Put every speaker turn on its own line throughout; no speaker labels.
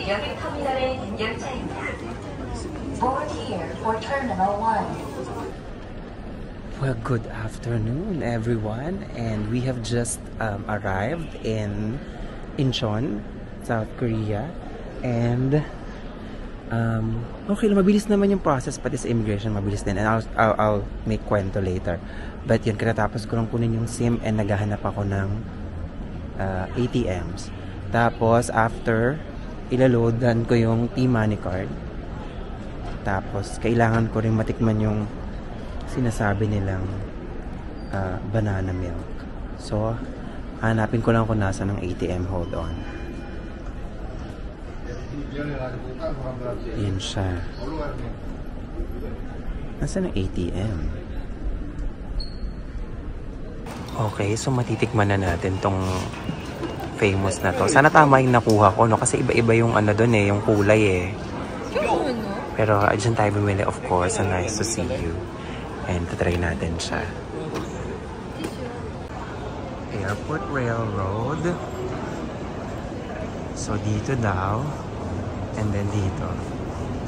여객 터미널의 열차입니다. Board here for Terminal 1.
Well, good afternoon, everyone, and we have just arrived in Incheon, South Korea, and okay, mabilis naman yung process, pati sa immigration mabilis din, and I'll make kwento later. But yun, katapos ko lang kunin yung SIM and naghahanap ako ng ATMs. Tapos after ilaloadan ko yung T-Money card, tapos kailangan ko rin matikman yung sinasabi nilang banana milk. So hanapin ko lang kung nasa ng ATM. Hold on. Yan siya. Nasa ng ATM? Okay, so matitikman na natin tong famous na to. Sana tama yung nakuha ko, no? Kasi iba-iba yung ano doon eh, yung kulay eh. Pero dyan tayo bumili, of course. So nice to see you. And tatry natin siya. Airport Railroad. So dito daw. And then dito.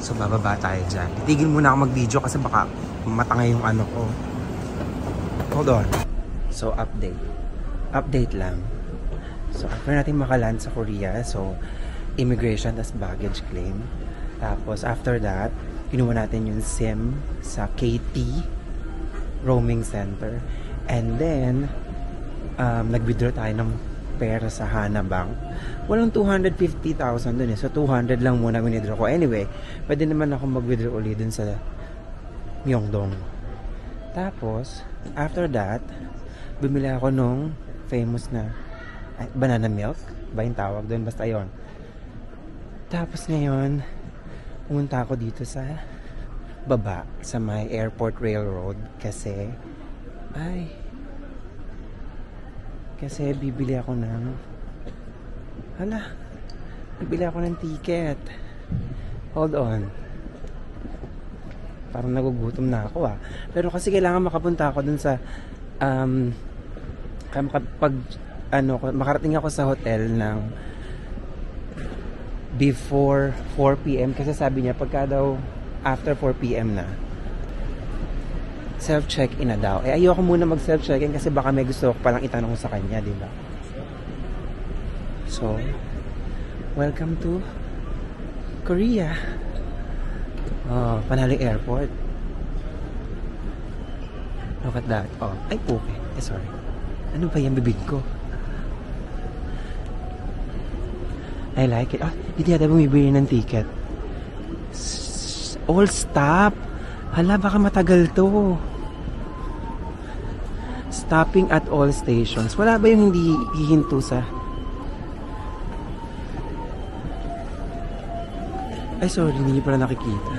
So bababa tayo dyan. Titigil muna ako mag-video kasi baka matangay yung ano ko. Hold on. So update. Update lang. So after natin makaland sa Korea, so immigration tas baggage claim. Tapos after that, kinuha natin yung SIM sa KT roaming center. And then nag-withdraw tayo ng pera sa Hana Bank. Walang 250,000 dun eh. So 200 lang muna withdraw ko. Anyway, pwede naman ako mag-withdraw ulit dun sa Myeongdong. Tapos after that, bumili ako nung famous na banana milk ba yung tawag doon, basta yon. Tapos ngayon pumunta ako dito sa baba sa may Airport Railroad kasi bibili ako ng bibili ako ng ticket. Hold on, parang nagugutom na ako pero kasi kailangan makapunta ako dun sa makarating ako sa hotel ng before 4 PM kasi sabi niya pagka daw after 4 PM na self-check-in na daw. Ayoko muna mag self-check-in kasi baka may gusto ko palang itanong sa kanya, di ba? So, welcome to Korea. Oh, Panaling Airport. Look at that. Oh, ay okay. Sorry. Ano ba yung bibig ko? I like it. Hindi yata bumibili ng ticket. All stop. Hala, baka matagal to. Stopping at all stations. Wala ba yung hindi hihinto sa... Ay, sorry. Hindi pala nakikita.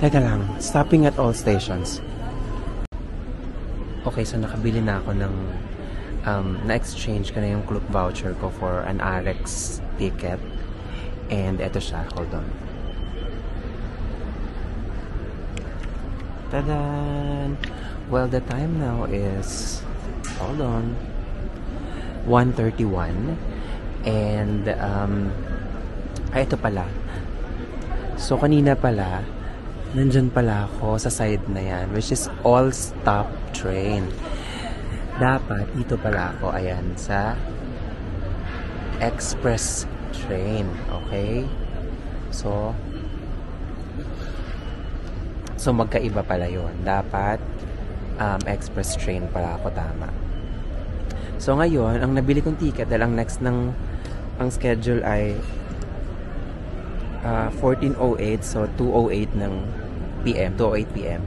Teka lang. Stopping at all stations. Okay, so nakabili na ako ng... na-exchange ko na yung Klook voucher ko for an RX ticket. And eto siya. Hold on. Tadan! Well, the time now is... Hold on. 1:31. And, ito pala. So, kanina pala, nandyan pala ako sa side na yan, which is all-stop train. Dapat, dito pala ako, ayan, sa express train. Okay? So magkaiba pala yun. Dapat, express train pala ako, tama. So, ngayon, ang nabili kong ticket, dahil ang next ng, ang schedule ay 14:08, so 2:08 ng PM, 2:08 PM.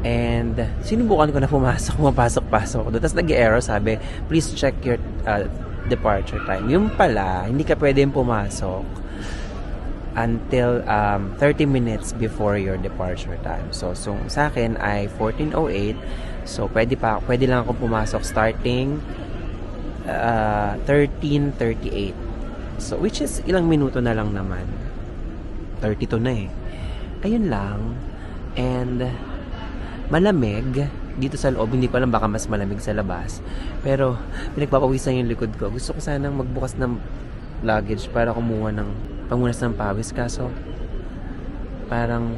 And sinubukan ko na pumapasok ako doon. Tapos nag-error, sabi, please check your departure time. Yung pala, hindi ka pwedeng pumasok until 30 minutes before your departure time. So sa akin ay 14:08. So pwede lang ako pumasok starting 13:38. So which is ilang minuto na lang naman. 32 na eh. Ayun lang. And malamig dito sa loob. Hindi ko alam, baka mas malamig sa labas. Pero pinagpapawisan yung likod ko. Gusto ko sanang magbukas ng luggage para kumuha ng pangunas ng pawis. Kaso parang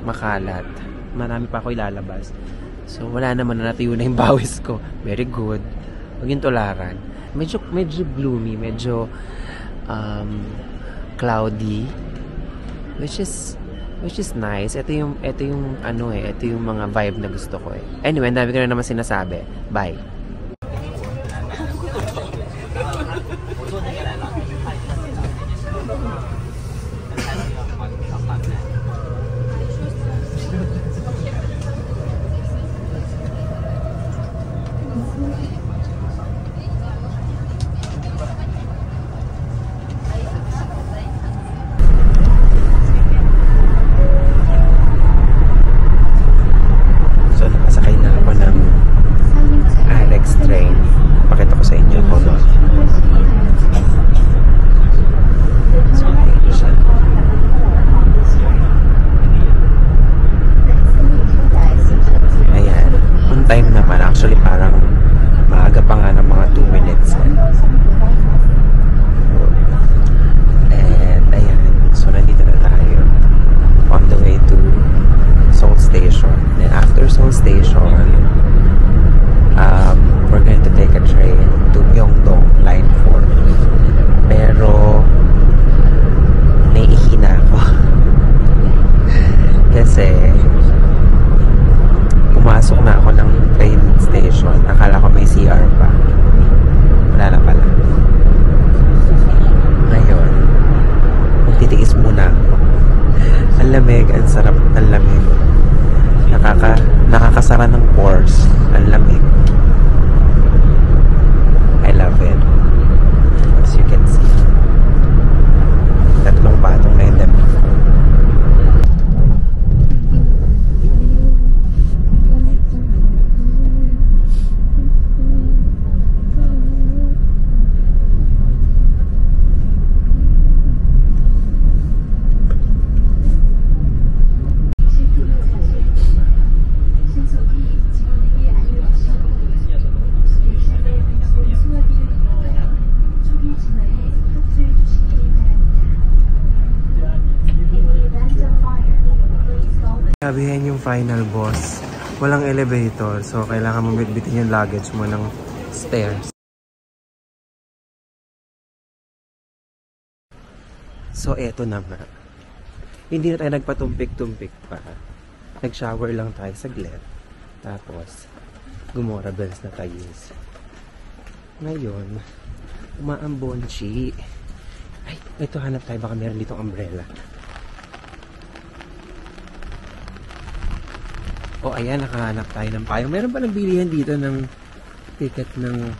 makalat. Marami pa ako ilalabas. So wala naman, na natuyo na yung pawis ko. Very good. Huwag yung tularan. Medyo gloomy. Medyo cloudy. Which is nice. Ito yung mga vibe na gusto ko eh. Anyway, ang dami ko na naman sinasabi. Bye. Nakakasara ng pores. Ang lamig. I love it. As you can see. Tatlong patong na yung dami. Sabihin yung final boss, walang elevator, so kailangan mo bitbitin yung luggage mo ng stairs. So eto na nga, hindi na tayo nagpatumpik-tumpik pa, nag-shower lang tayo saglit, tapos gumora bells na tayo. Ngayon umaambonchi. Ay, ito, hanap tayo, baka meron ditong umbrella. O ayan, nakahanap tayo ng payong. Meron pa ng bilihan dito ng ticket ng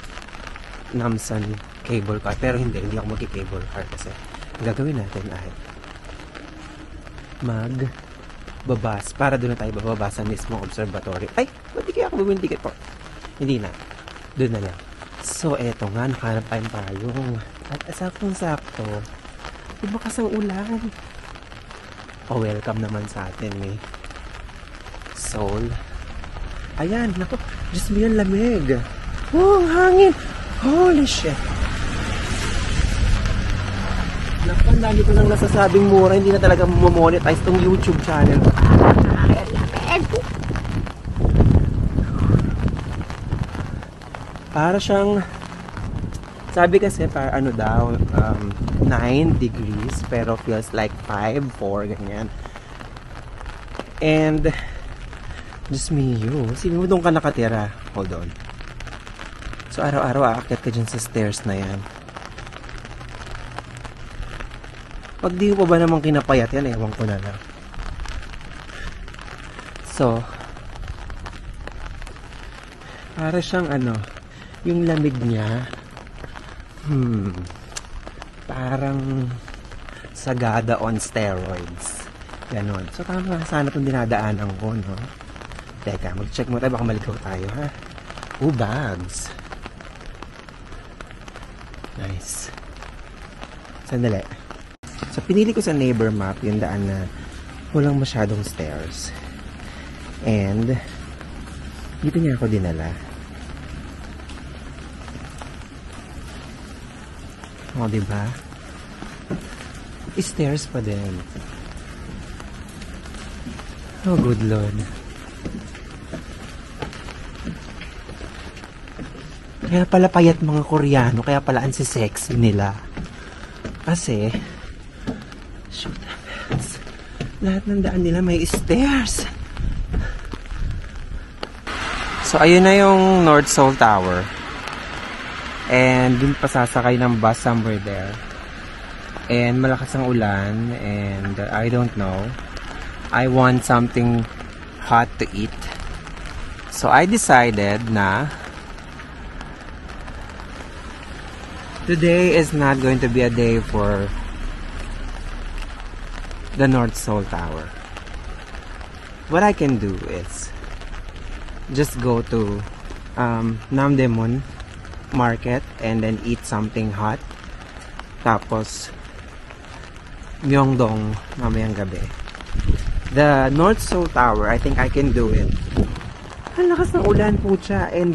Namsan cable car. Pero hindi ako mag-cable car kasi ang gagawin natin ay magbabas. Para doon na tayo bababa sa mismong observatory. Ay, ba't di kaya ako bumili ticket po? Hindi na. Doon na lang. So, eto nga, nakahanap tayong payong. At saktong-sakto, bumakas ang ulan. O, welcome naman sa atin eh. Seoul. Ayan, naku, Diyos mo yan, lamig. Oh, ang hangin. Holy shit. Naku, ang dami ko nang nasasabing mura, hindi na talaga monetize tong YouTube channel. Lamig. Para siyang, sabi kasi, para ano daw, 9 degrees, pero feels like 5, 4, ganyan. And, Diyos mio, sino mo doon ka nakatira? Hold on. So, araw-araw aakyat ka dyan sa stairs na yan. Pag di mo pa ba namang kinapayat yan, ewan ko na lang. So, Para siyang ano, yung lamig niya, parang Sagada on steroids. Ganon. So, tama sana itong dinadaanan ko, no? Teka, mag-check mo tayo. Baka maligaw tayo, ha? Oh, bags. Nice. Sandali. So, pinili ko sa neighbor map yung daan na walang masyadong stairs. And, dito niya ako dinala. O, diba? Stairs pa din. Oh, good Lord. Kaya pala payat mga Koreano, kaya pala ang sexy nila. Kasi, shoot happens. Lahat ng daan nila may stairs. So, ayun na yung North Seoul Tower. And, dun pa sasakay ng bus somewhere there. And, malakas ang ulan. And, I don't know. I want something hot to eat. So, I decided na today is not going to be a day for the North Seoul Tower. What I can do is just go to Namdaemun Market and then eat something hot. Tapos, Myeongdong mamayang gabi. The North Seoul Tower, I think I can do it. Ang lakas ng ulan po siya. And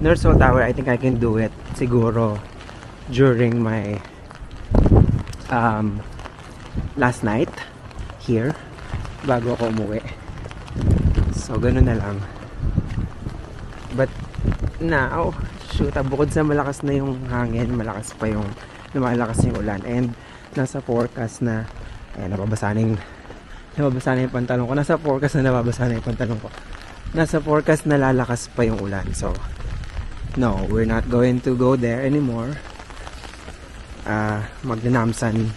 North Seoul Tower, I think I can do it siguro during my last night here bago ako umuwi. So, ganun na lang. But now, shoot, bukod sa malakas na yung hangin, malakas pa yung lumalakas yung ulan. And nasa forecast na nababasa na yung pantalon ko. Nasa forecast na nababasa na yung pantalon ko. Nasa forecast na lalakas pa yung ulan. So, no, we're not going to go there anymore. Magnanamde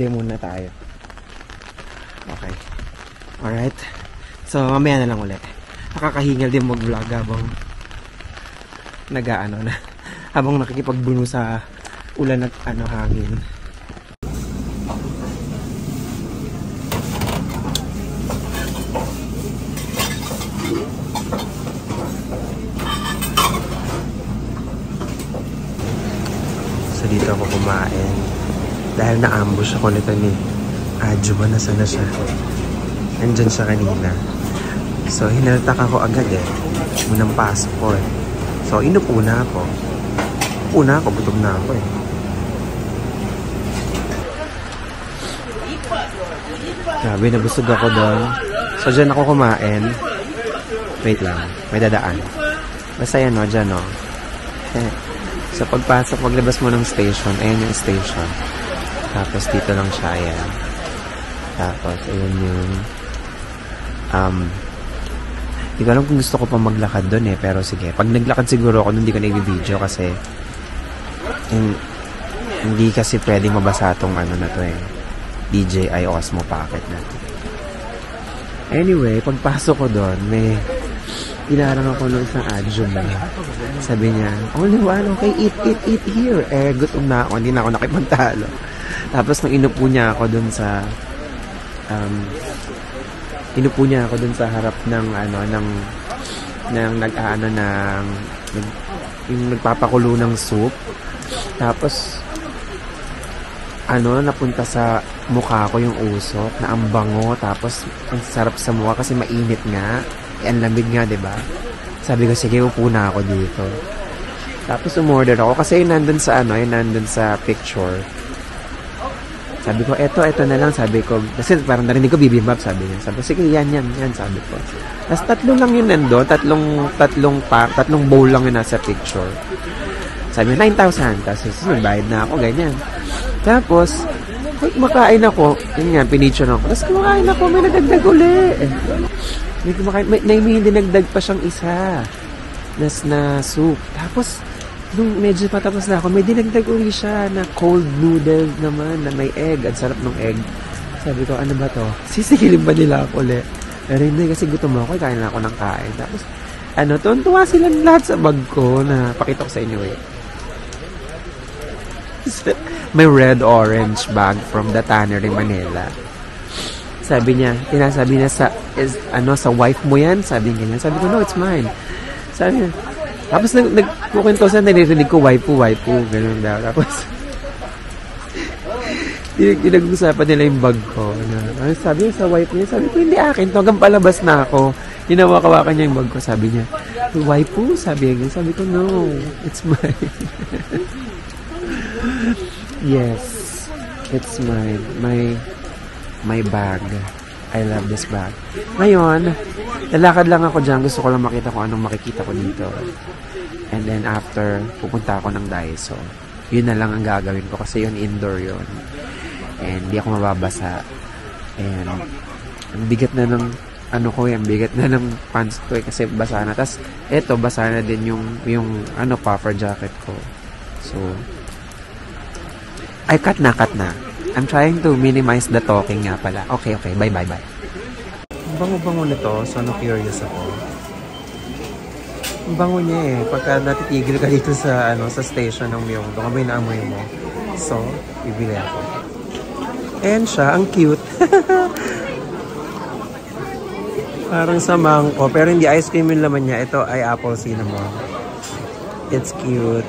muna tayo. Okay. Alright. So, mamaya na lang ulit. Nakakahingal din mag-vlog habang nakikipagbuno sa ulan at hangin. So dito ako kumain dahil na-ambush ako nito ni Adjuba. Nasaan na siya? Nandyan siya kanina. So hinaltak ako agad unang passport. So inupo na ako. Gutom na ako Grabe, nabusog ako doon. So, dyan ako kumain. Wait lang, may dadaan. Basta yan dyan So, pagpasok, maglabas mo ng station. Ayan yung station. Tapos, dito lang siya, ayan. Tapos, ayan yung hindi ko alam kung gusto ko pa maglakad doon pero sige. Pag naglakad siguro ako, hindi ko na i-video kasi hindi kasi pwedeng mabasa itong na to DJI Osmo Pocket na to. Anyway, pagpasok ko doon, may ilarang ako ng isang Adjuba. Sabi niya, only one, okay, eat here. Gutom na ako, hindi na ako nakipagtalo. Tapos nung inupo niya ako doon sa harap ng yung nagpapakulo ng soup. Tapos napunta sa mukha ko yung usok na ang bango, tapos ang sarap sa mukha kasi mainit nga, ang lamig nga, 'di ba? Sabi ko, sige, upo na ako dito. Tapos umorder ako kasi nandun sa picture. Sabi ko, eto na lang, sabi ko. Kasi parang narinig ko bibimbap, sabi niya. Sabi ko, sige, yan, sabi ko. Tapos tatlo lang yun nandun, tatlong bowl lang yun nasa picture. Sabi niya, 9,000. Tapos bayad na ako, ganyan. Tapos, makain ako, yun nga, pinicture ako. Tapos kumakain ako, may nadagdag uli. May dinagdag pa siyang isa na soup. Tapos, nung medyo patapos na ako, may dinagdag uli siya na cold noodles naman, na may egg. Ang sarap ng egg. Sabi ko, ano ba to? Sisikilin ba nila ako ulit? Pero hindi, kasi gutom ako, kain na ako ng kain. Tapos, Tuwan-tuwa silang lahat sa bag ko na pakita ko sa inyo eh. May red-orange bag from the Tannery Manila. Sabi niya sa wife mo yan? Sabi niya. Sabi ko, no, it's mine. Sabi niya. Tapos nagkukwento siya, naririnig ko, waifu. Ganun daw. Tapos, pinag-usapan nila yung bag ko. Sabi niya sa wife niya, sabi ko, hindi akin to. Hanggang palabas na ako. Hinawakan niya yung bag ko. Sabi niya, waifu? Sabi niya. Sabi ko, no, it's mine. Yes, it's mine. My bag. I love this bag. Ngayon, lalakad lang ako dyan. Gusto ko lang makita kung anong makikita ko dito. And then after, pupunta ako ng Daiso. Yun na lang ang gagawin ko kasi yun indoor yun. And hindi ako mababasa. And ang bigat na ng ang bigat na ng pants ko kasi basa na. Tapos eto, basa na din yung puffer jacket ko. So, ay, cut na. I'm trying to minimize the talking nga pala. Okay. Bye. Bango-bango nito. So, curious ako. Ang bango niya eh. Pagka natitigil ka dito sa station ng Myeongdong, doon kabay naamoy mo. So, bibili ako. Ayan siya. Ang cute. Parang sa mangko. Pero hindi ice cream yung laman niya. Ito ay apple cinnamon. It's cute.